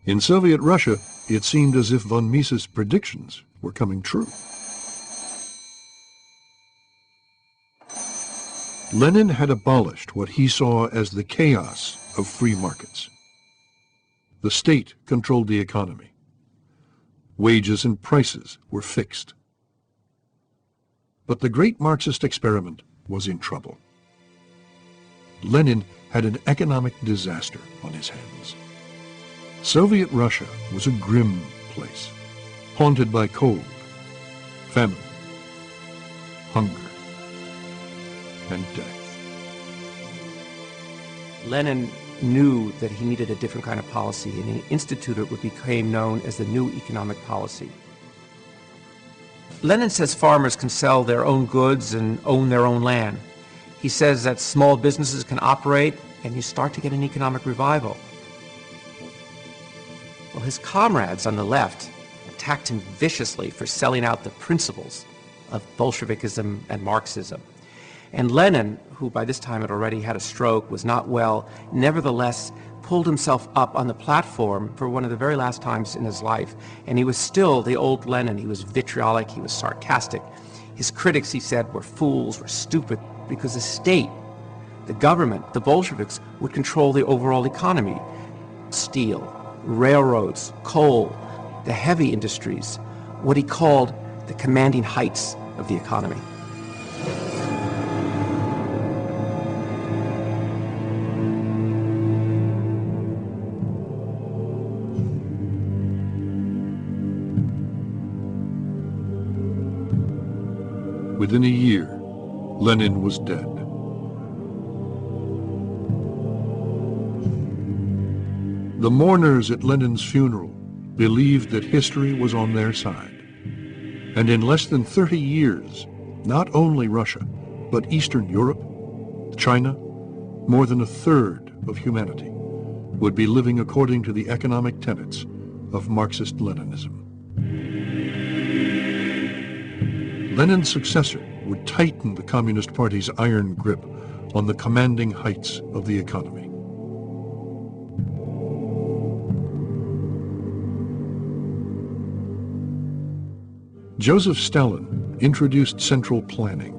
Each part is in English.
In Soviet Russia, it seemed as if von Mises' predictions were coming true. Lenin had abolished what he saw as the chaos of free markets. The state controlled the economy. Wages and prices were fixed. But the great Marxist experiment was in trouble. Lenin had an economic disaster on his hands. Soviet Russia was a grim place, haunted by cold, famine, hunger, and death. Lenin knew that he needed a different kind of policy, and he instituted what became known as the New Economic Policy. Lenin says farmers can sell their own goods and own their own land. He says that small businesses can operate, and you start to get an economic revival. Well, his comrades on the left attacked him viciously for selling out the principles of Bolshevikism and Marxism. And Lenin, who by this time had already had a stroke, was not well, nevertheless pulled himself up on the platform for one of the very last times in his life. And he was still the old Lenin. He was vitriolic, he was sarcastic. His critics, he said, were fools, were stupid, because the state, the government, the Bolsheviks would control the overall economy. Steel, railroads, coal, the heavy industries, what he called the commanding heights of the economy. Within a year, Lenin was dead. The mourners at Lenin's funeral believed that history was on their side. And in less than 30 years, not only Russia, but Eastern Europe, China, more than a third of humanity would be living according to the economic tenets of Marxist-Leninism. Lenin's successor would tighten the Communist Party's iron grip on the commanding heights of the economy. Joseph Stalin introduced central planning.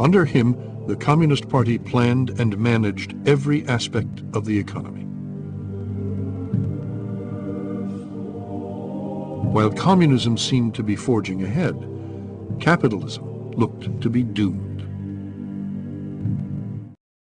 Under him, the Communist Party planned and managed every aspect of the economy. While communism seemed to be forging ahead, capitalism looked to be doomed.